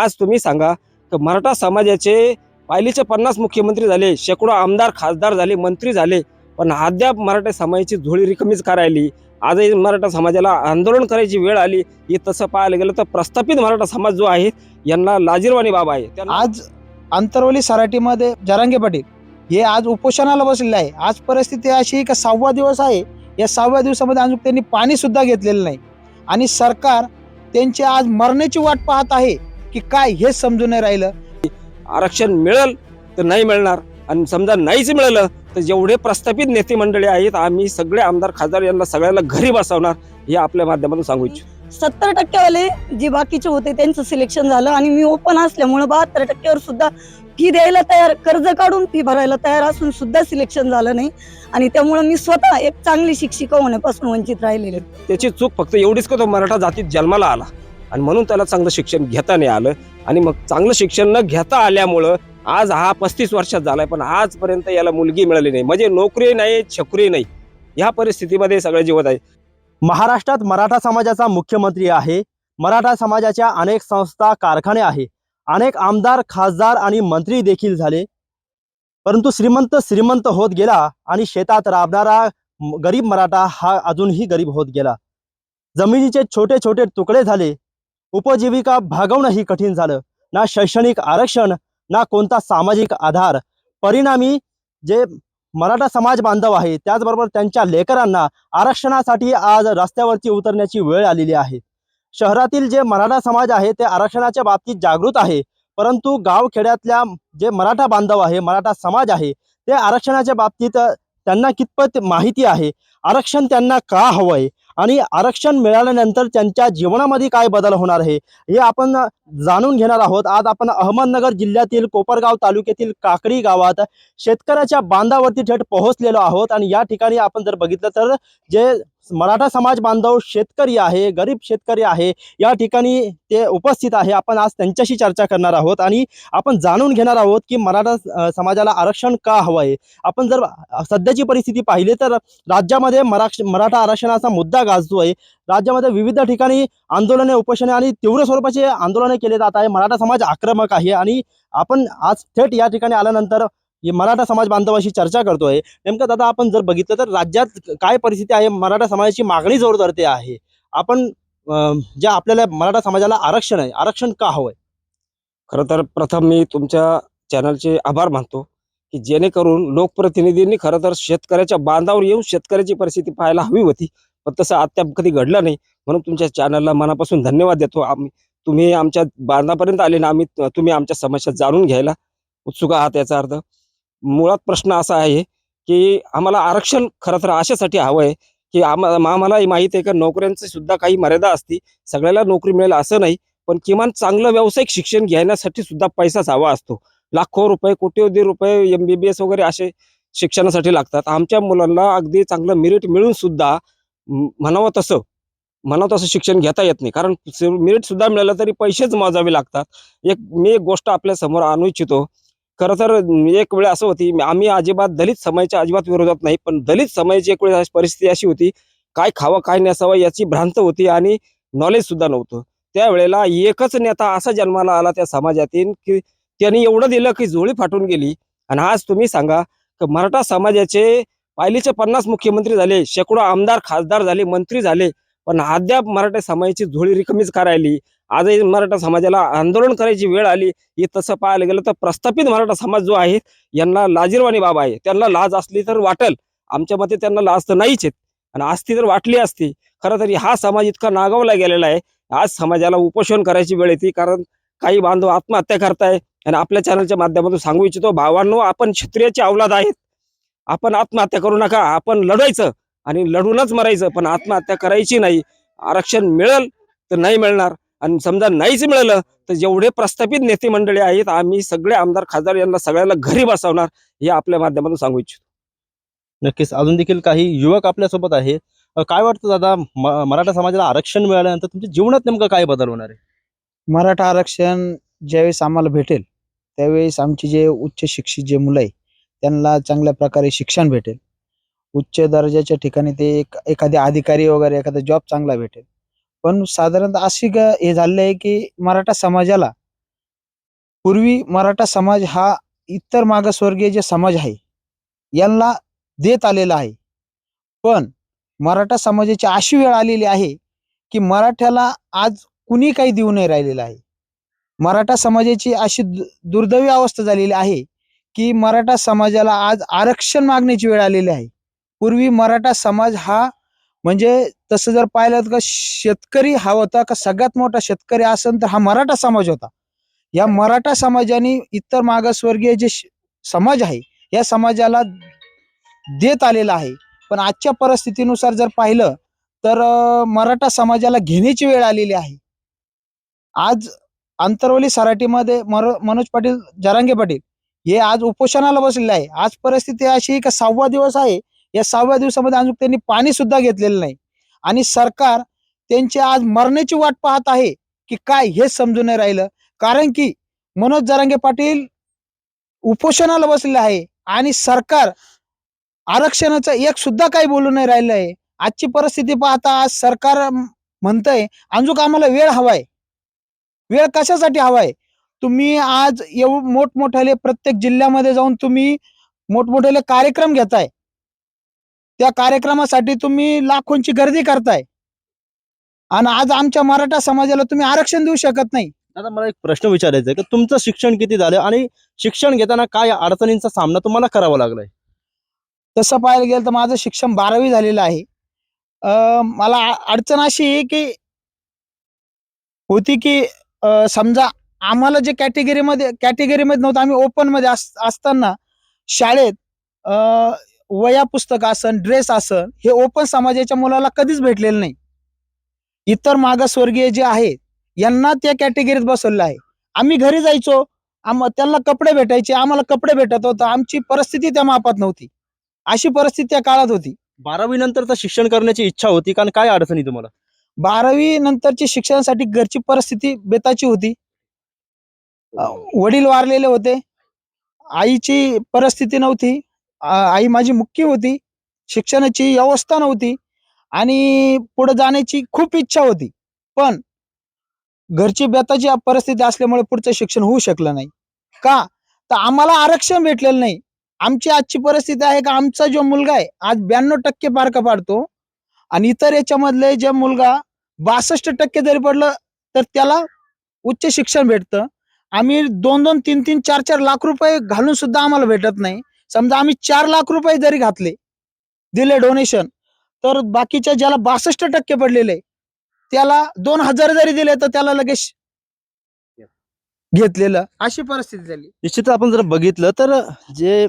आज तुम्ही सांगा की मराठा समाजाचे पहिलीचे 50 मुख्यमंत्री झाले, शेकडो आमदार खासदार झाले, मंत्री झाले, पण अद्याप मराठा समाजाची झोळी रिकामीच करायली. आजही मराठा समाजाला आंदोलन करायची वेळ आली. हे तसं पाहायला गेलं तर प्रस्थापित मराठा समाज जो आहे यांना लाजिरवाणी बाब आहे. आज आंतरवली सराटीमध्ये जरांगे पाटील हे आज उपोषणाला बसलेले आहे. आज परिस्थिती अशी आहे की 6वा दिवस आहे. या 6व्या दिवसामध्ये अजून त्यांनी पाणी सुद्धा घेतलेलं नाही आणि सरकार त्यांची आज मरण्याची वाट पाहत आहे की काय हे समजून नाही राहिलं. आरक्षण मिळेल तर नाही मिळणार आणि समजा नाहीच मिळालं तर जेवढे प्रस्थापित नेते मंडळी आहेत आम्ही सगळे आमदार खासदार यांना सगळ्याला घरी बसवणार हे आपल्या माध्यमातून सांगू इच्छितो. 70% जे बाकीचे होते त्यांचं सिलेक्शन झालं आणि मी ओपन असल्यामुळे 72% सुद्धा फी द्यायला तयार, कर्ज काढून फी भरायला तयार असून सुद्धा सिलेक्शन झालं नाही आणि त्यामुळे मी स्वतः एक चांगली शिक्षिका होण्यापासून वंचित राहिलेले. त्याची चूक फक्त एवढीच की तो मराठा जातीत जन्माला आला आणि म्हणून त्याला चांगलं शिक्षण घेता नाही आलं आणि मग चांगलं शिक्षण न घेता आल्यामुळं आज हा 35 वर्षात झालाय पण आजपर्यंत याला मुलगी मिळाली नाही. म्हणजे नोकरी नाही, छकरी नाही, ह्या परिस्थितीमध्ये सगळे जीवत आहे. महाराष्ट्रात मराठा समाजाचा मुख्यमंत्री आहे. मराठा समाजाच्या अनेक संस्था, कारखाने आहे. अनेक आमदार, खासदार आणि मंत्री देखील झाले. परंतु श्रीमंत होत गेला आणि शेतात राबणारा गरीब मराठा हा अजूनही गरीब होत गेला. जमिनीचे छोटे छोटे तुकडे झाले. उपजीविका भागवणंही कठीण झालं. ना शैक्षणिक आरक्षण, ना कोणता सामाजिक आधार. परिणामी जे मराठा समाज बांधव आहे त्याचबरोबर त्यांच्या लेकरांना आरक्षणासाठी आज रस्त्यावरती उतरण्याची वेळ आलेली आहे. शहरातील जे मराठा समाज आहे ते आरक्षणाच्या बाबतीत जागृत आहे, परंतु गावखेड्यातल्या जे मराठा बांधव आहे, मराठा समाज आहे, ते आरक्षणाच्या बाबतीत त्यांना कितपत माहिती आहे, आरक्षण त्यांना का हवंय आणि आरक्षण मिळाल्यानंतर त्यांच्या जीवनामध्ये काय बदल होणार आहे हे आपण जाणून घेणार आहोत. आज आपण अहमदनगर जिल्ह्यातील कोपरगाव तालुक्यातील काकडी गावात शेतकऱ्याच्या बांधावरती थेट पोहोचलेलो आहोत आणि या ठिकाणी आपण जर बघितलं तर जे मराठा समाज बांधव शेतकरी आहे, गरीब शेतकरी आहे, या ठिकाणी ते उपस्थित आहे. आपण आज त्यांच्याशी चर्चा करणार आहोत आणि आपण जाणून घेणार आहोत की मराठा समाजाला आरक्षण का हवं आहे. आपण जर सध्याची परिस्थिती पाहिली तर राज्यामध्ये मराठा आरक्षणाचा मुद्दा गाजतोय. राज्यामध्ये विविध ठिकाणी आंदोलने, उपोषणे आणि तीव्र स्वरूपाचे आंदोलने केले जात आहे. मराठा समाज आक्रमक आहे आणि आपण आज थेट या ठिकाणी आल्यानंतर मराठा समाज बांधवाशी चर्चा करतोय. नेमकं दादा आपण जर बघितलं तर राज्यात काय परिस्थिती आहे, मराठा समाजाची मागणी जोर धरते आहे. आपण जे आपल्याला मराठा समाजाला आरक्षण आहे, आरक्षण का हवंय? खरं तर प्रथम मी तुमच्या चॅनलचे आभार मानतो की जेणेकरून लोकप्रतिनिधींनी खरं तर शेतकऱ्याच्या बांधावर येऊन शेतकऱ्याची परिस्थिती पाहायला हवी होती, पण तसं अद्याप कधी घडलं नाही. म्हणून तुमच्या चॅनलला मनापासून धन्यवाद देतो. तुम्ही आमच्या बांधापर्यंत आले ना, तुम्ही आमच्या समस्या जाणून घ्यायला उत्सुक आहात. याचा अर्थ मुळात प्रश्न असा आहे की आम्हाला आरक्षण खरं तर अशासाठी हवं आहे की आम्हालाही माहीत आहे की नोकऱ्यांची सुद्धा काही मर्यादा असते. सगळ्याला नोकरी मिळेल असं नाही, पण किमान चांगलं व्यावसायिक शिक्षण घेण्यासाठी सुद्धा पैसाच हवा असतो. लाखो रुपये, कोट्यवधी रुपये MBBS वगैरे असे शिक्षणासाठी लागतात. आमच्या मुलांना अगदी चांगलं मेरिट मिळून सुद्धा म्हणावं तसं शिक्षण घेता येत नाही, कारण मेरिट सुद्धा मिळालं तरी पैसेच मोजावे लागतात. मी एक गोष्ट आपल्या समोर आणू इच्छितो. खरं तर एक वेळ असं होती, आम्ही अजिबात दलित समाजाच्या अजिबात विरोधात नाही, पण दलित समाजाची एक वेळ परिस्थिती अशी होती, काय खावं काय नसावं याची भ्रांत होती आणि नॉलेज सुद्धा नव्हतं. त्यावेळेला एकच नेता असा जन्माला आला त्या समाजातील की त्यांनी एवढं दिलं की झोळी फाटून गेली. आणि आज तुम्ही सांगा की मराठा समाजाचे पहिलीचे 50 मुख्यमंत्री झाले, शेकडो आमदार खासदार झाले, मंत्री झाले, पण अद्याप मराठा समाजाची झोळी रिकामीच करायली. आजही मराठा समाजाला आंदोलन करायची वेळ आली. हे तसं पाहायला गेलं तर प्रस्थापित मराठा समाज जो आहे यांना लाजिरवाणी बाब आहे. त्यांना लाज असली तर वाटेल, आमच्या मते त्यांना लाज तर नाहीच आहेत आणि असती तर वाटली असती. खरं तरी हा समाज इतका नागावला गेलेला आहे. आज समाजाला उपोषण करायची वेळ येते, कारण काही बांधव आत्महत्या करताय. आणि आपल्या चॅनलच्या माध्यमातून सांगू इच्छितो, भावांनो, आपण क्षत्रियाची अवलाद आहेत. आपण आत्महत्या करू नका. आपण लढायचं आणि लढूनच मरायचं, पण आत्महत्या करायची नाही. आरक्षण मिळेल तर नाही मिळणार आणि समजा नाहीच मिळालं तर जेवढे प्रस्थापित नेते मंडळी आहेत आम्ही सगळे आमदार खासदार यांना सगळ्याला घरी बसवणार हे आपल्या माध्यमातून सांगू इच्छितो. नक्कीच अजून देखील काही युवक आपल्यासोबत आहे. काय वाटतं दादा, मराठा समाजाला आरक्षण मिळाल्यानंतर तुमच्या जीवनात नेमकं काय बदल होणार आहे? मराठा आरक्षण ज्यावेळेस आम्हाला भेटेल त्यावेळेस आमची जे उच्च शिक्षित जे मुलं आहे त्यांना चांगल्या प्रकारे शिक्षण भेटेल. उच्च दर्जाच्या ठिकाणी ते एखादे अधिकारी वगैरे एखादा जॉब चांगला भेटेल. पण साधारणतः अशी हे झालेलं आहे की मराठा समाजाला पूर्वी मराठा समाज हा इतर मागासवर्गीय जे समाज आहे यांना देत आलेला आहे, पण मराठा समाजाची अशी वेळ आलेली आहे की मराठ्याला आज कुणी काही देऊ नाही राहिलेलं आहे. मराठा समाजाची अशी दुर्दैवी अवस्था झालेली आहे की मराठा समाजाला आज आरक्षण मागण्याची वेळ आलेली आहे. पूर्वी मराठा समाज हा म्हणजे तसं जर पाहिलं तर शेतकरी हा होता का सगळ्यात मोठा शेतकरी असेल तर हा मराठा समाज होता. या मराठा समाजाने इतर मागासवर्गीय जे समाज आहे या समाजाला देत आलेला आहे, पण आजच्या परिस्थितीनुसार जर पाहिलं तर मराठा समाजाला घेण्याची वेळ आलेली आहे. आज आंतरवली सराटीमध्ये मनोज पाटील जरांगे पाटील हे आज उपोषणाला बसलेले आहे. आज परिस्थिती अशी आहे का 6वा दिवस आहे. या 6व्या दिवसामध्ये अजून त्यांनी पाणी सुद्धा घेतलेलं नाही आणि सरकार त्यांची आज मरण्याची वाट पाहत आहे की काय हेच समजून नाही राहिलं. कारण की मनोज जरांगे पाटील उपोषणाला बसलेले आहे आणि सरकार आरक्षणाचं एक सुद्धा काही बोलू नाही राहिलं आहे. आजची परिस्थिती पाहता आज सरकार म्हणतंय अजून आम्हाला वेळ हवाय. वेळ कशासाठी हवाय? तुम्ही आज मोठमोठ्याले प्रत्येक जिल्ह्यामध्ये जाऊन तुम्ही मोठमोठ्याले कार्यक्रम घेताय. त्या कार्यक्रमासाठी तुम्ही लाखोंची गर्दी करताय आणि आज आमच्या मराठा समाजाला तुम्ही आरक्षण देऊ शकत नाही. आता मला एक प्रश्न विचारायचा आहे की तुमचं शिक्षण किती झालं आणि शिक्षण घेताना काय अडचणींचा सामना तुम्हाला करावा लागलाय? तसं पाहायला गेलं तर माझं शिक्षण 12वी झालेलं आहे. मला अडचण अशी आहे की होती की समजा आम्हाला जे कॅटेगरीमध्ये नव्हतं, आम्ही ओपनमध्ये असताना शाळेत वह्या पुस्तक असन ड्रेस असन हे ओपन समाजाच्या मुलाला कधीच भेटलेलं नाही. इतर मागासवर्गीय जे आहेत यांना त्या कॅटेगरीत बसवलेलं आहे. आम्ही घरी जायचो, त्यांना कपडे भेटायचे, आम्हाला कपडे भेटत होतं. आमची परिस्थिती त्या मापात नव्हती. अशी परिस्थिती त्या काळात होती. 12वी नंतरचं शिक्षण करण्याची इच्छा होती कारण काय अडचणी तुम्हाला? 12वी नंतरची शिक्षणासाठी घरची परिस्थिती बेताची होती. वडील वारलेले होते, आईची परिस्थिती नव्हती. आई माझी मुख्य होती, शिक्षणाची व्यवस्था नव्हती आणि पुढे जाण्याची खूप इच्छा होती, पण घरची बेताची परिस्थिती असल्यामुळे पुढचं शिक्षण होऊ शकलं नाही. का तर आम्हाला आरक्षण भेटलेलं नाही. आमची आजची परिस्थिती आहे का आमचा जो मुलगा आहे आज 92% मार्क पाडतो आणि इतर याच्यामधले जे मुलगा 62% जरी पडलं तर त्याला उच्च शिक्षण भेटतं. आम्ही 2-2, 3-3, 4-4 लाख रुपये घालून सुद्धा आम्हाला भेटत नाही. समजा आम्ही 4 लाख रुपये जरी दिले डोनेशन, तर बाकीच्या ज्याला 62% पडलेले त्याला 2,000 जरी दिले तर त्याला लगेच घेतलेलं, अशी परिस्थिती झाली. निश्चितच आपण जर बघितलं तर जे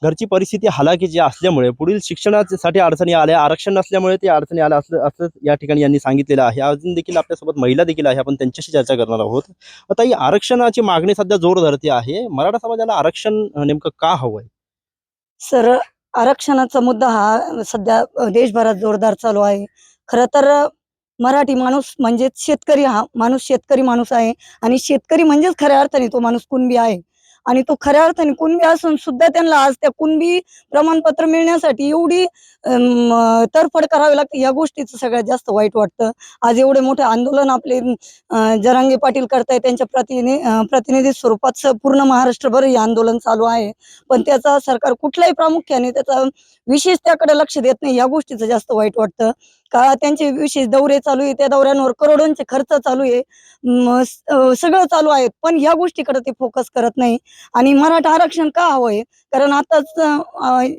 घरची परिस्थिती हालाकीची असल्यामुळे पुढील शिक्षणासाठी अडचणी आल्या, आरक्षण नसल्यामुळे ते अडचणी आल्या असं या ठिकाणी यांनी सांगितलेलं आहे. अजून देखील आपल्यासोबत महिला देखील आहे, आपण त्यांच्याशी चर्चा करणार आहोत. आता ही आरक्षणाची मागणी सध्या जोर धरते आहे. मराठा समाजाला आरक्षण नेमकं का हवंय? सर, आरक्षणाचा मुद्दा हा सध्या देशभरात जोरदार चालू आहे. खरं तर मराठी माणूस म्हणजे शेतकरी माणूस आहे आणि शेतकरी म्हणजेच खऱ्या अर्थाने तो माणूस कुणबी आहे आणि तो खऱ्या अर्थाने कुणबी असून सुद्धा त्यांना आज त्या कुणबी प्रमाणपत्र मिळण्यासाठी एवढी तरफड करावी लागते. या गोष्टीचं सगळ्यात जास्त वाईट वाटतं. आज एवढे मोठे आंदोलन आपले जरांगे पाटील करताय, त्यांच्या प्रतिनिधी स्वरूपात पूर्ण महाराष्ट्रभर हे आंदोलन चालू आहे, पण त्याचा सरकार कुठल्याही प्रामुख्याने त्याचा विशेष त्याकडे लक्ष देत नाही. या गोष्टीचं जास्त वाईट वाटतं का त्यांचे विशेष दौरे चालू आहे, त्या दौऱ्यांवर करोडोंचे खर्च चालू आहे, सगळं चालू आहे, पण ह्या गोष्टीकडे ते फोकस करत नाही. आणि मराठा आरक्षण का हवंय? कारण आताच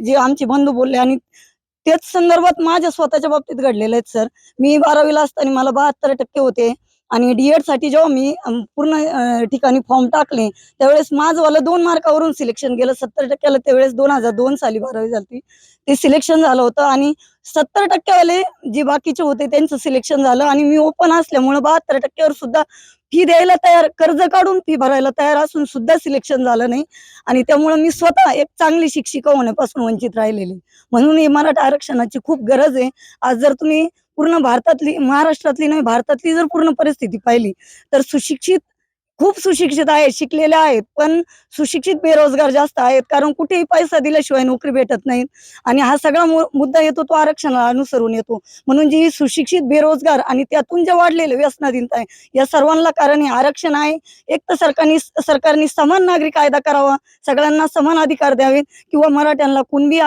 जे आमचे बंधू बोलले आणि त्याच संदर्भात माझ्या स्वतःच्या बाबतीत घडलेलं आहे सर. मी 12वीला असताना मला 72% होते आणि डीएड साठी जेव्हा मी पूर्ण ठिकाणी फॉर्म टाकले त्यावेळेस माझं 2 मार्कावरून सिलेक्शन गेलं. 70%ला त्यावेळेस 2002 साली 12वी झाली, ते सिलेक्शन झालं होतं आणि 70% जे बाकीचे होते त्यांचं सिलेक्शन झालं आणि मी ओपन असल्यामुळे 72%वर सुद्धा फी द्यायला तयार, कर्ज काढून फी भरायला तयार असून सुद्धा सिलेक्शन झालं नाही आणि त्यामुळे मी स्वतः एक चांगली शिक्षिका होण्यापासून वंचित राहिलेली. म्हणून ही मराठा आरक्षणाची खूप गरज आहे. आज जर तुम्ही पूर्ण भारतातली, महाराष्ट्रातली नाही भारतातली जर पूर्ण परिस्थिती पाहिली तर सुशिक्षित खूप सुशिक्षित आहेत, शिकलेले आहेत, पण सुशिक्षित बेरोजगार जास्त आहेत. कारण कुठेही पैसा दिल्याशिवाय नोकरी भेटत नाही आणि हा सगळा मुद्दा येतो तो आरक्षणाला अनुसरून येतो. म्हणून जी सुशिक्षित बेरोजगार आणि त्यातून जे वाढलेले व्यसनाधीनता आहे, या सर्वांना कारण हे आरक्षण आहे. एक तर सरकारने समान नागरी कायदा करावा, सगळ्यांना समान अधिकार द्यावेत किंवा मराठ्यांना कुणबी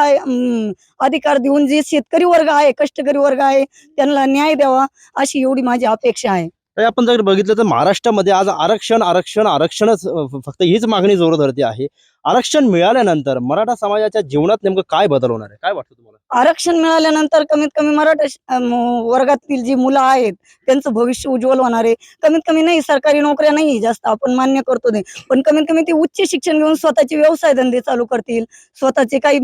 अधिकार देऊन जे शेतकरी वर्ग आहे, कष्टकरी वर्ग आहे, त्यांना न्याय द्यावा, अशी एवढी माझी अपेक्षा आहे. तर आपण जर बघितलं तर महाराष्ट्रामध्ये आज आरक्षणच फक्त हीच मागणी जोर धरते आहे. आरक्षण मिळाल्यानंतर मराठा समाजाच्या जीवनात नेमकं काय बदल होणार आहे, काय वाटतं तुम्हाला? आरक्षण मिळाल्यानंतर कमीत कमी मराठा वर्गातील जी मुलं आहेत त्यांचं भविष्य उज्ज्वल होणार आहे. कमीत कमी नाही, सरकारी नोकऱ्या नाही जास्त आपण मान्य करतो नाही, पण कमीत कमी ते उच्च शिक्षण घेऊन स्वतःचे व्यवसाय धंदे चालू करतील. स्वतःचे काही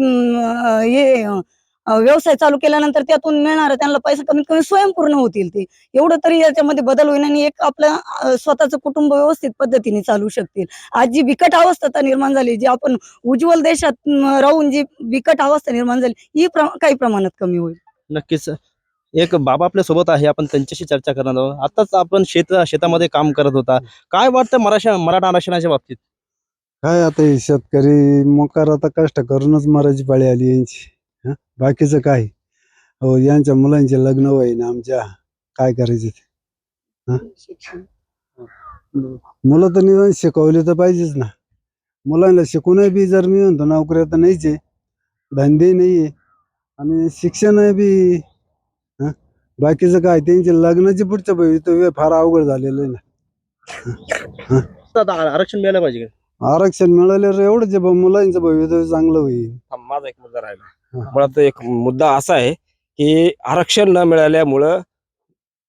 व्यवसाय चालू केल्यानंतर त्यातून मिळणार त्यांना पैसा कमीत कमी स्वयंपूर्ण होतील. ते एवढं तरी याच्यामध्ये बदल होईल आणि एक आपलं स्वतःचं कुटुंब व्यवस्थित पद्धतीने चालू शकतील. आज जी बिकट अवस्था निर्माण झाली, जी आपण उज्ज्वल देशात राहून जी बिकट अवस्था निर्माण झाली, ही काही प्रमाणात कमी होईल. नक्कीच. एक बाबा आपल्या सोबत आहे, आपण त्यांच्याशी चर्चा करणार आहोत. आताच आपण शेतामध्ये काम करत होता. काय वाटतं मराठा आरक्षणाच्या बाबतीत? काय आता हे शेतकरी मोकार आता कष्ट करूनच मरायची पाळी आली यांची. हं? बाकीचं काय हो, यांच्या मुलांचे लग्न होईना आमच्या, काय करायचे ते? मुलं तर निदान शिकवले तर पाहिजेच ना. मुलांना शिकूनही बी जर मी म्हणतो नोकऱ्या तर नाहीच आहे, धंदे नाहीये आणि शिक्षण बी. हं? बाकीचं काय त्यांचे लग्नाचे पुढचं भवितव्य फार अवघड झालेलं आहे ना. आता आरक्षण मिळालं पाहिजे का? आरक्षण मिळाल्यावर एवढंच आहे बा, मुलांचं भवितव्य चांगलं होईल. माझा एक मुद्दा राहिला. मुळात एक मुद्दा असा आहे की आरक्षण न मिळाल्यामुळं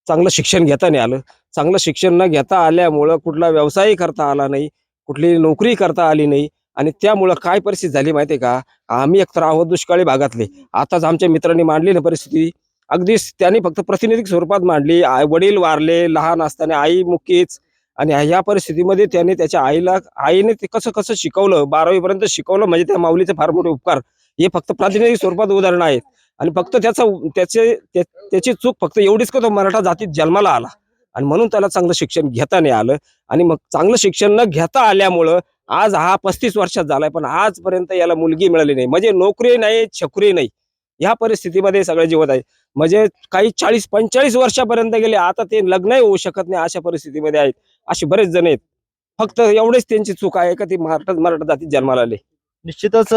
चांगलं शिक्षण घेता नाही आलं. चांगलं शिक्षण न घेता आल्यामुळं कुठला व्यवसायही करता आला नाही, कुठली नोकरी करता आली नाही आणि त्यामुळं काय परिस्थिती झाली माहिती आहे का? आम्ही एकतर आहोत दुष्काळी भागातले. आताच आमच्या मित्रांनी मांडली ना परिस्थिती, अगदीच त्यांनी फक्त प्रातिनिधिक स्वरूपात मांडली. वडील वारले लहान असताना, आई मुकीच, आणि ह्या परिस्थितीमध्ये त्याने त्याच्या आईने ते कसं कसं शिकवलं, 12वी पर्यंत शिकवलं, म्हणजे त्या माऊलीचे फार मोठे उपकार. हे फक्त प्रातिनिधिक स्वरूपात उदाहरणं आहेत आणि फक्त त्याची चूक फक्त एवढीच का तो मराठा जातीत जन्माला आला आणि म्हणून त्याला चांगलं शिक्षण घेता नाही आलं. आणि मग चांगलं शिक्षण न घेता आल्यामुळं आज हा 35 वर्षात झालाय, पण आजपर्यंत याला मुलगी मिळाली नाही. म्हणजे नोकरी नाही, छकरी नाही, ह्या परिस्थितीमध्ये सगळे जीवत आहे. म्हणजे काही 40-45 वर्षापर्यंत गेले, आता ते लग्नही होऊ शकत नाही अशा परिस्थितीमध्ये आहेत. असे बरेच जण आहेत. फक्त एवढेच त्यांची चूक आहे का ती मराठा जातीत जन्माला आले. निश्चितच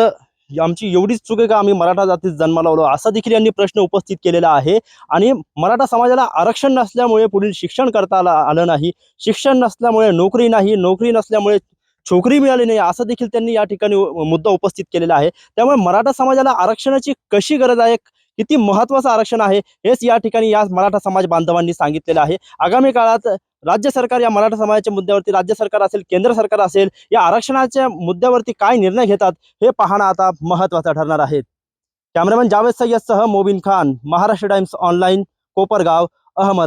आमची एवढीच चूक आहे का आम्ही मराठा जातीत जन्माला आलो, असा देखील यांनी प्रश्न उपस्थित केलेला आहे. आणि मराठा समाजाला आरक्षण नसल्यामुळे पुढील शिक्षण करता आलं नाही, शिक्षण नसल्यामुळे नोकरी नाही, नोकरी नसल्यामुळे छोकरी मिळाली नाही, असं देखील त्यांनी या ठिकाणी मुद्दा उपस्थित केलेला आहे. त्यामुळे मराठा समाजाला आरक्षणाची कशी गरज आहे, किती महत्वाचं आरक्षण आहे, हेच या ठिकाणी या मराठा समाज बांधवांनी सांगितलेलं आहे. आगामी काळात राज्य सरकार या मराठा समाजाच्या मुद्द्यावरती, राज्य सरकार असेल, केंद्र सरकार असेल, या आरक्षणाच्या मुद्द्यावरती काय निर्णय घेतात हे पाहणं आता महत्वाचं ठरणार आहे. कॅमेरामॅन जावेद सय्यदसह मोबिन खान, महाराष्ट्र टाइम्स ऑनलाईन, कोपरगाव, अहमद.